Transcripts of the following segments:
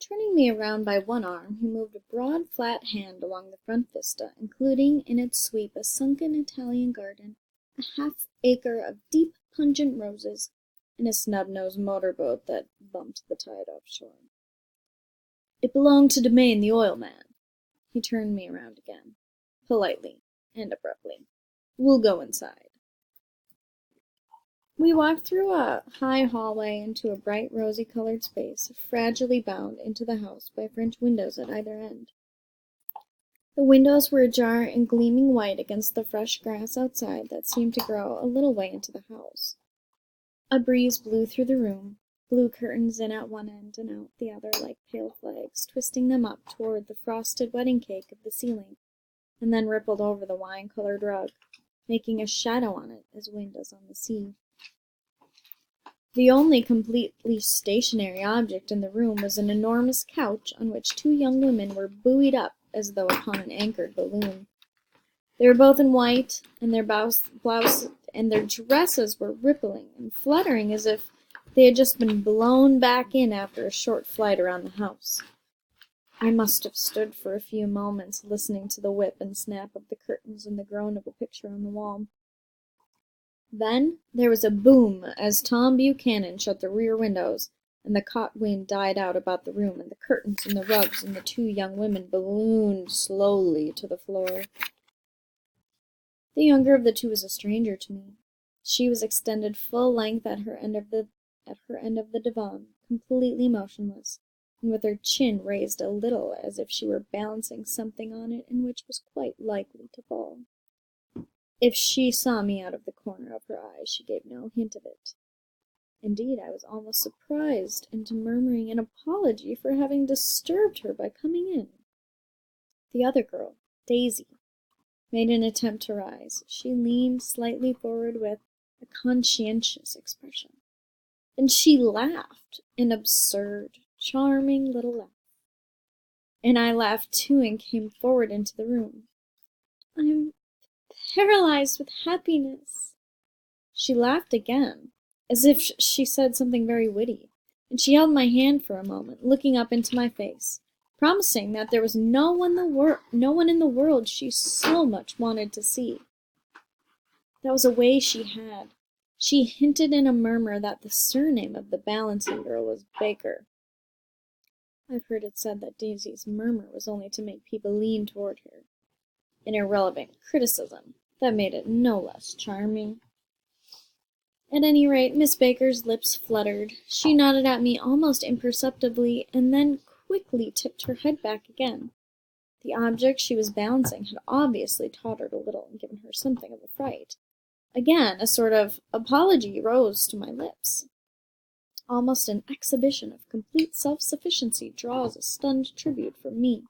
Turning me around by one arm, he moved a broad, flat hand along the front vista, including in its sweep a sunken Italian garden, a half-acre of deep, pungent roses, and a snub-nosed motorboat that bumped the tide offshore. It belonged to Domain, the oil man. He turned me around again, politely and abruptly. We'll go inside. We walked through a high hallway into a bright rosy-colored space, fragilely bound into the house by French windows at either end. The windows were ajar and gleaming white against the fresh grass outside that seemed to grow a little way into the house. A breeze blew through the room, blew curtains in at one end and out the other like pale flags, twisting them up toward the frosted wedding cake of the ceiling, and then rippled over the wine-colored rug, making a shadow on it as wind does on the sea. The only completely stationary object in the room was an enormous couch on which two young women were buoyed up as though upon an anchored balloon. They were both in white, and their blouses and their dresses were rippling and fluttering as if they had just been blown back in after a short flight around the house. I must have stood for a few moments listening to the whip and snap of the curtains and the groan of a picture on the wall. Then there was a boom as Tom Buchanan shut the rear windows, and the caught wind died out about the room, and the curtains and the rugs and the two young women ballooned slowly to the floor. The younger of the two was a stranger to me. She was extended full length at her end of the divan, completely motionless, and with her chin raised a little as if she were balancing something on it and which was quite likely to fall. If she saw me out of the corner of her eye, she gave no hint of it. Indeed, I was almost surprised into murmuring an apology for having disturbed her by coming in. The other girl, Daisy, made an attempt to rise. She leaned slightly forward with a conscientious expression. Then she laughed, an absurd, charming little laugh. And I laughed too and came forward into the room. I'm paralyzed with happiness. She laughed again, as if she said something very witty, and she held my hand for a moment, looking up into my face, promising that there was no one in the world she so much wanted to see. That was a way she had. She hinted in a murmur that the surname of the balancing girl was Baker. I've heard it said that Daisy's murmur was only to make people lean toward her. An irrelevant criticism that made it no less charming. At any rate, Miss Baker's lips fluttered. She nodded at me almost imperceptibly, and then quickly tipped her head back again. The object she was balancing had obviously tottered a little and given her something of a fright. Again, a sort of apology rose to my lips. Almost an exhibition of complete self-sufficiency draws a stunned tribute from me.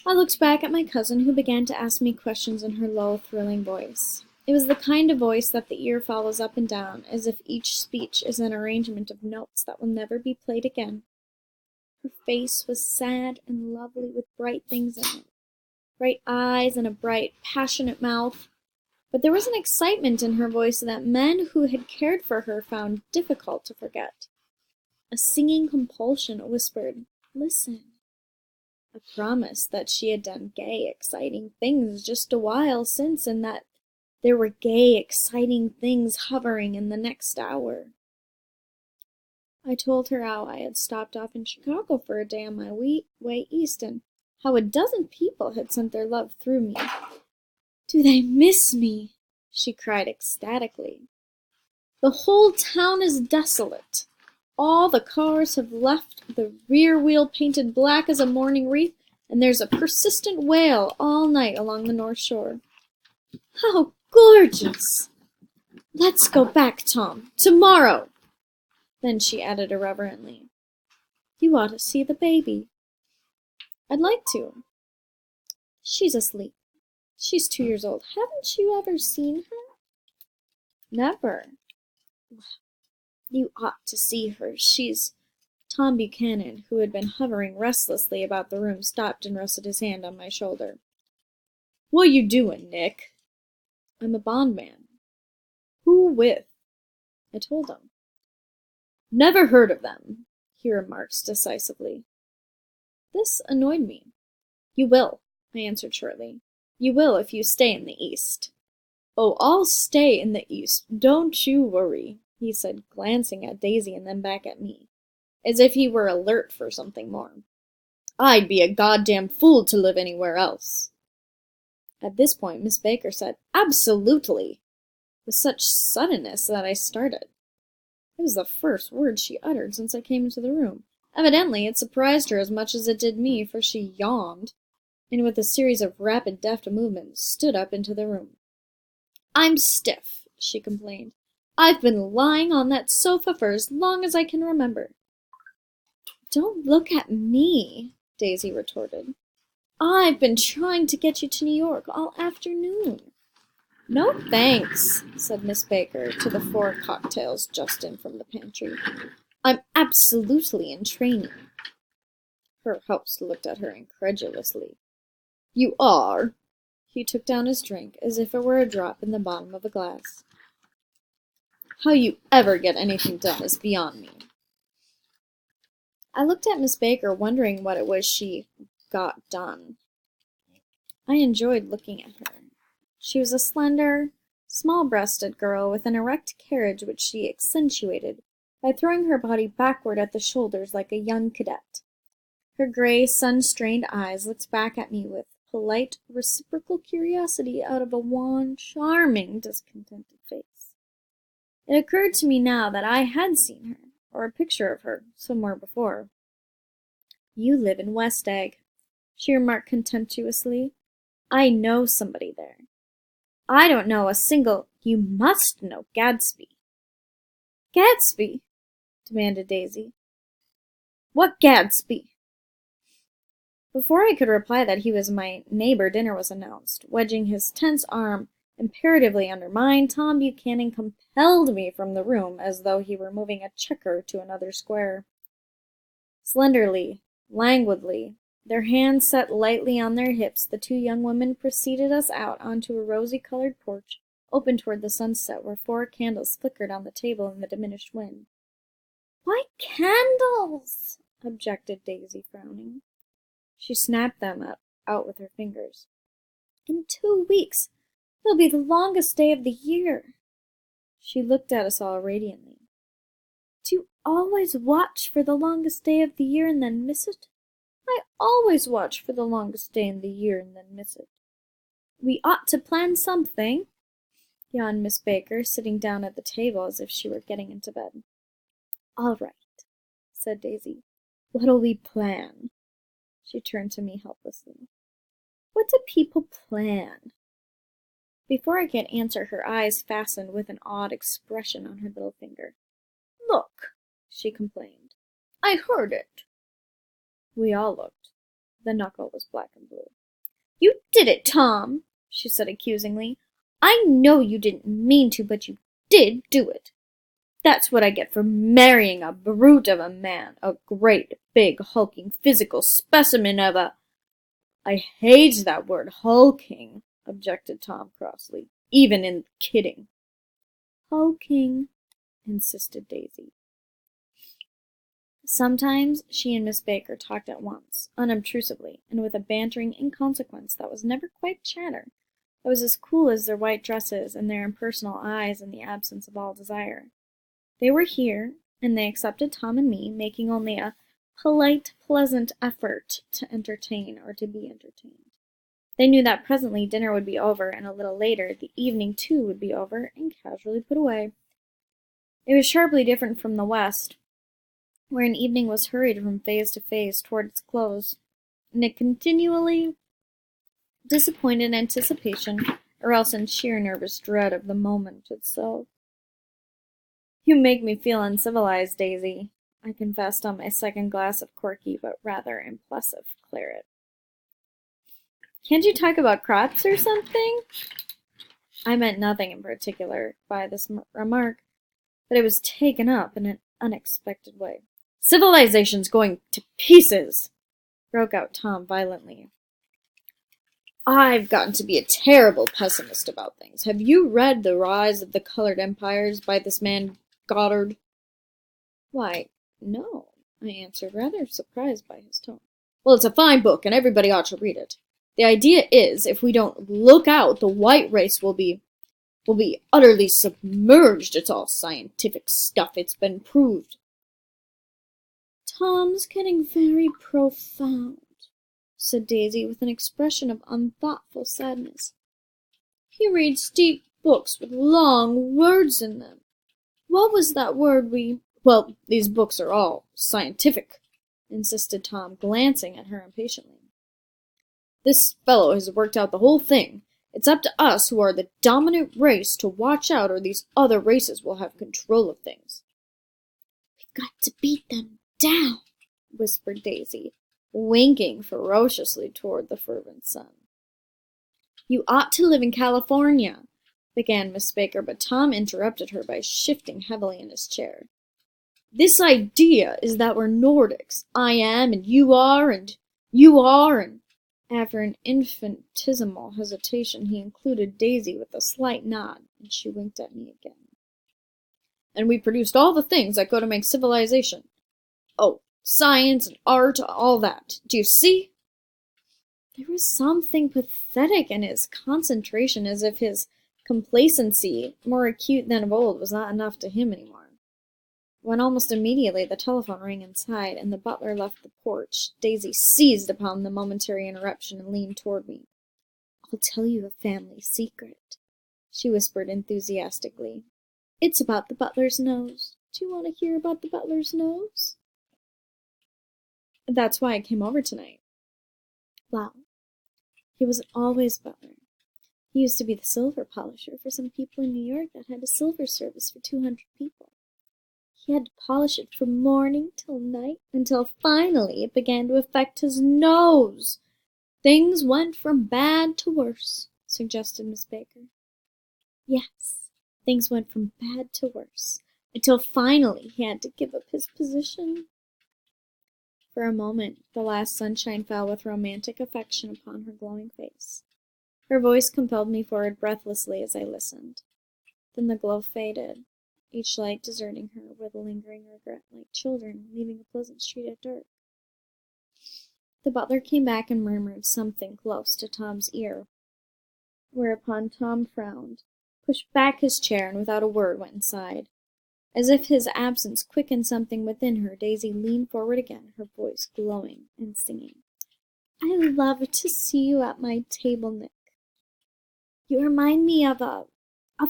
I looked back at my cousin, who began to ask me questions in her low, thrilling voice. It was the kind of voice that the ear follows up and down, as if each speech is an arrangement of notes that will never be played again. Her face was sad and lovely, with bright things in it, bright eyes and a bright, passionate mouth. But there was an excitement in her voice that men who had cared for her found difficult to forget. A singing compulsion whispered, "Listen." A promise that she had done gay, exciting things just a while since, and that there were gay, exciting things hovering in the next hour. I told her how I had stopped off in Chicago for a day on my way east, and how a dozen people had sent their love through me. "Do they miss me?" she cried ecstatically. "The whole town is desolate. All the cars have left, the rear wheel painted black as a mourning wreath, and there's a persistent wail all night along the North Shore. How gorgeous! Let's go back, Tom, tomorrow." Then she added irreverently, "You ought to see the baby." "I'd like to." "She's asleep. She's 2 years old. Haven't you ever seen her?" "Never." "You ought to see her. She's—" Tom Buchanan, who had been hovering restlessly about the room, stopped and rested his hand on my shoulder. "What you doing, Nick?" "I'm a bondman." "Who with?" I told him. "Never heard of them." he remarked decisively. This annoyed me. You will, I answered shortly. You will if you stay in the East. Oh, I'll stay in the East, don't you worry, he said, glancing at Daisy and then back at me, as if he were alert for something more. I'd be a goddamn fool to live anywhere else. At this point, Miss Baker said, Absolutely, with such suddenness that I started. It was the first word she uttered since I came into the room. Evidently, it surprised her as much as it did me, for she yawned, and with a series of rapid, deft movements, stood up into the room. I'm stiff, she complained. I've been lying on that sofa for as long as I can remember. Don't look at me, Daisy retorted. I've been trying to get you to New York all afternoon. No thanks, said Miss Baker to the 4 cocktails just in from the pantry. I'm absolutely in training. Her host looked at her incredulously. You are? He took down his drink as if it were a drop in the bottom of a glass. How you ever get anything done is beyond me. I looked at Miss Baker, wondering what it was she got done. I enjoyed looking at her. She was a slender, small-breasted girl with an erect carriage which she accentuated by throwing her body backward at the shoulders like a young cadet. Her gray, sun-strained eyes looked back at me with polite, reciprocal curiosity out of a wan, charming, discontented face. It occurred to me now that I had seen her, or a picture of her, somewhere before. You live in West Egg, she remarked contemptuously. I know somebody there. I don't know a single— You must know Gadsby. Gadsby? Demanded Daisy. What Gadsby? Before I could reply that he was my neighbor, dinner was announced. Wedging his tense arm imperatively under mine, Tom Buchanan compelled me from the room as though he were moving a checker to another square. Slenderly, languidly, their hands set lightly on their hips, the 2 young women preceded us out onto a rosy-colored porch open toward the sunset where 4 candles flickered on the table in the diminished wind. Why candles? Objected Daisy, frowning. She snapped them out with her fingers. In 2 weeks, it'll be the longest day of the year. She looked at us all radiantly. Do you always watch for the longest day of the year and then miss it? I always watch for the longest day in the year and then miss it. We ought to plan something, yawned Miss Baker, sitting down at the table as if she were getting into bed. All right, said Daisy. What'll we plan? She turned to me helplessly. What do people plan? Before I could answer, her eyes fastened with an odd expression on her little finger. Look, she complained. I heard it. We all looked. The knuckle was black and blue. You did it, Tom, she said accusingly. I know you didn't mean to, but you did do it. That's what I get for marrying a brute of a man, a great, big, hulking, physical specimen of a— I hate that word, hulking, objected Tom crossly, even in kidding. Hulking, insisted Daisy. Sometimes she and Miss Baker talked at once, unobtrusively, and with a bantering inconsequence that was never quite chatter. It was as cool as their white dresses and their impersonal eyes in the absence of all desire. They were here, and they accepted Tom and me, making only a polite, pleasant effort to entertain or to be entertained. They knew that presently dinner would be over, and a little later the evening too would be over and casually put away. It was sharply different from the West, where an evening was hurried from phase to phase toward its close, in a continually disappointed anticipation, or else in sheer nervous dread of the moment itself. You make me feel uncivilized, Daisy, I confessed on my second glass of corky but rather impressive claret. Can't you talk about crops or something? I meant nothing in particular by this remark, but it was taken up in an unexpected way. Civilization's going to pieces, broke out Tom violently. I've gotten to be a terrible pessimist about things. Have you read The Rise of the Colored Empires by this man Goddard? Why, no, I answered, rather surprised by his tone. Well, it's a fine book, and everybody ought to read it. The idea is, if we don't look out, the white race will be utterly submerged. It's all scientific stuff. It's been proved. Tom's getting very profound, said Daisy with an expression of unthoughtful sadness. He reads deep books with long words in them. What was that word Well, these books are all scientific, insisted Tom, glancing at her impatiently. This fellow has worked out the whole thing. It's up to us who are the dominant race to watch out, or these other races will have control of things. We've got to beat them down, whispered Daisy, winking ferociously toward the fervent sun. You ought to live in California, began Miss Baker, but Tom interrupted her by shifting heavily in his chair. This idea is that we're Nordics. I am, and you are, and you are, and... After an infinitesimal hesitation, he included Daisy with a slight nod, and she winked at me again. And we produced all the things that go to make civilization. Oh, science and art, all that. Do you see? There was something pathetic in his concentration, as if his complacency, more acute than of old, was not enough to him anymore. When almost immediately the telephone rang inside, and the butler left the porch, Daisy seized upon the momentary interruption and leaned toward me. I'll tell you a family secret, she whispered enthusiastically. It's about the butler's nose. Do you want to hear about the butler's nose? That's why I came over tonight. Well, he wasn't always butler. He used to be the silver polisher for some people in New York that had a silver service for 200 people. He had to polish it from morning till night, until finally it began to affect his nose. Things went from bad to worse, suggested Miss Baker. Yes, things went from bad to worse, until finally he had to give up his position. For a moment, the last sunshine fell with romantic affection upon her glowing face. Her voice compelled me forward breathlessly as I listened. Then the glow faded, each light deserting her with a lingering regret, like children leaving a pleasant street at dark. The butler came back and murmured something close to Tom's ear, whereupon Tom frowned, pushed back his chair, and without a word went inside. As if his absence quickened something within her, Daisy leaned forward again, her voice glowing and singing. I love to see you at my table, Nick. You remind me of a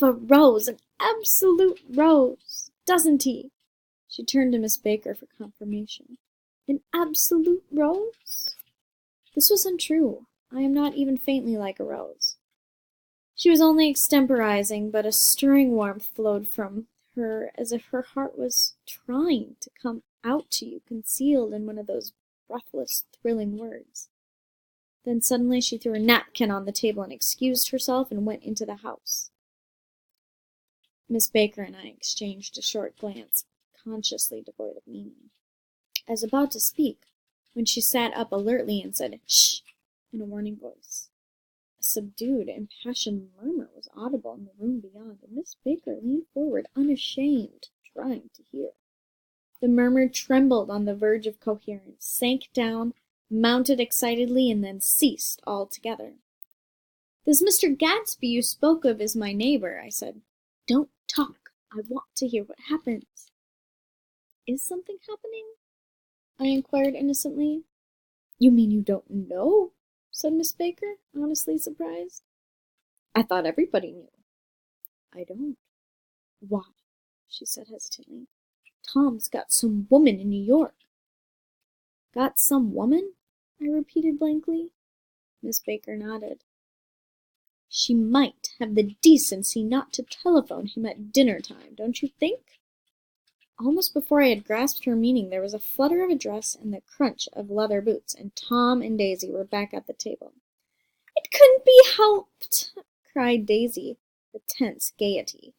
rose, an absolute rose, doesn't he? She turned to Miss Baker for confirmation. An absolute rose? This was untrue. I am not even faintly like a rose. She was only extemporizing, but a stirring warmth flowed from her, as if her heart was trying to come out to you, concealed in one of those breathless, thrilling words. Then suddenly she threw a napkin on the table and excused herself and went into the house. Miss Baker and I exchanged a short glance, consciously devoid of meaning. I was about to speak, when she sat up alertly and said, "Shh!" in a warning voice. A subdued, impassioned murmur was audible in the room beyond, and Miss Baker leaned forward, unashamed, trying to hear. The murmur trembled on the verge of coherence, sank down, mounted excitedly, and then ceased altogether. This Mr. Gatsby you spoke of is my neighbor, I said. Don't talk. I want to hear what happens. Is something happening? I inquired innocently. You mean you don't know? Said Miss Baker, honestly surprised. I thought everybody knew. I don't. Why? She said hesitantly. Tom's got some woman in New York. Got some woman? I repeated blankly. Miss Baker nodded. She might have the decency not to telephone him at dinner time, don't you think? Almost before I had grasped her meaning, there was a flutter of a dress and the crunch of leather boots, and Tom and Daisy were back at the table. It couldn't be helped, cried Daisy with tense gaiety.